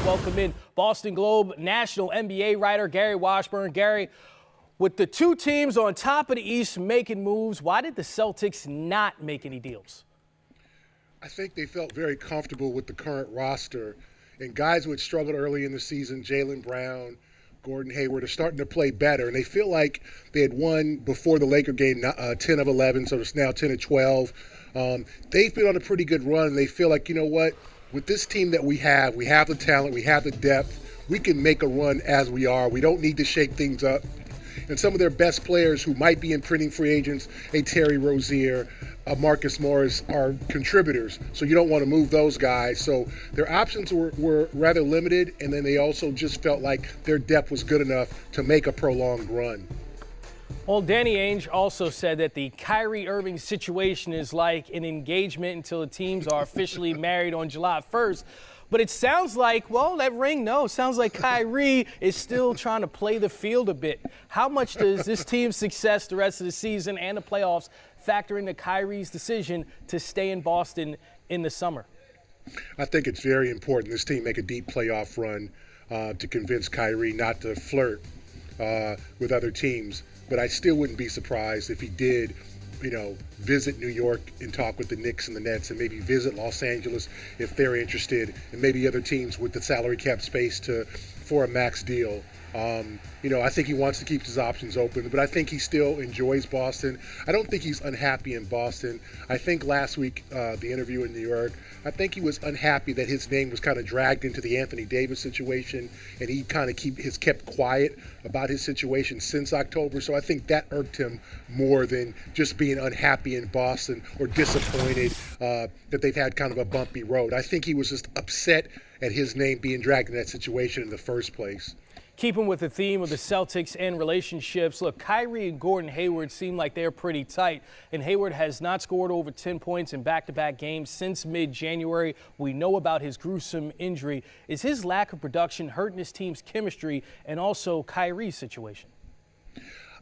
welcome in Boston Globe national NBA writer Gary Washburn. Gary, with the two teams on top of the East making moves, why did the Celtics not make any deals? I think they felt very comfortable with the current roster, and guys who had struggled early in the season, Jaylen Brown, Gordon Hayward, are starting to play better, and they feel like they had won before the Laker game 10 of 11, so it's now 10 of 12. They've been on a pretty good run, and they feel like, you know what, with this team that we have the talent, we have the depth, we can make a run as we are. We don't need to shake things up. And some of their best players who might be imprinting free agents, a Terry Rozier, Marcus Morris, are contributors. So you don't want to move those guys. So their options were rather limited, and then they also just felt like their depth was good enough to make a prolonged run. Well, Danny Ainge also said that the Kyrie Irving situation is like an engagement until the teams are officially married on July 1st. But it sounds like, well, that ring, no, it sounds like Kyrie is still trying to play the field a bit. How much does this team's success the rest of the season and the playoffs factor into Kyrie's decision to stay in Boston in the summer? I think it's very important this team make a deep playoff run to convince Kyrie not to flirt with other teams. But I still wouldn't be surprised if he did, visit New York and talk with the Knicks and the Nets, and maybe visit Los Angeles if they're interested, and maybe other teams with the salary cap space for a max deal. I think he wants to keep his options open, but I think he still enjoys Boston. I don't think he's unhappy in Boston. I think last week, the interview in New York, I think he was unhappy that his name was kind of dragged into the Anthony Davis situation, and he kind of has kept quiet about his situation since October. So I think that irked him more than just being unhappy in Boston or disappointed that they've had kind of a bumpy road. I think he was just upset at his name being dragged in that situation in the first place. Keeping with the theme of the Celtics and relationships, look, Kyrie and Gordon Hayward seem like they're pretty tight, and Hayward has not scored over 10 points in back-to-back games since mid-January. We know about his gruesome injury. Is his lack of production hurting his team's chemistry and also Kyrie's situation?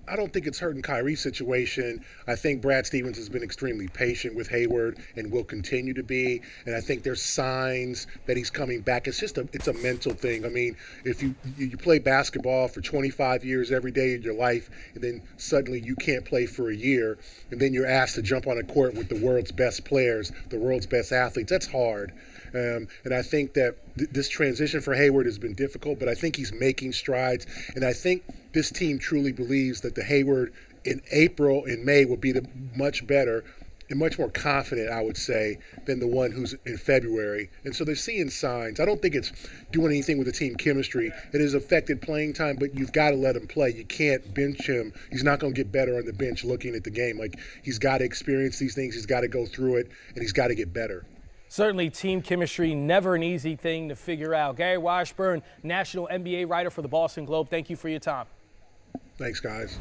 I don't think it's hurting Kyrie's situation. I think Brad Stevens has been extremely patient with Hayward and will continue to be. And I think there's signs that he's coming back. It's a mental thing. I mean, if you play basketball for 25 years every day of your life, and then suddenly you can't play for a year, and then you're asked to jump on a court with the world's best players, the world's best athletes, that's hard. And I think that this transition for Hayward has been difficult, but I think he's making strides. And I think this team truly believes that the Hayward in April and May will be much better and much more confident, I would say, than the one who's in February. And so they're seeing signs. I don't think it's doing anything with the team chemistry. It has affected playing time, but you've got to let him play. You can't bench him. He's not going to get better on the bench looking at the game. Like, he's got to experience these things. He's got to go through it, and he's got to get better. Certainly, team chemistry, never an easy thing to figure out. Gary Washburn, national NBA writer for the Boston Globe, thank you for your time. Thanks, guys.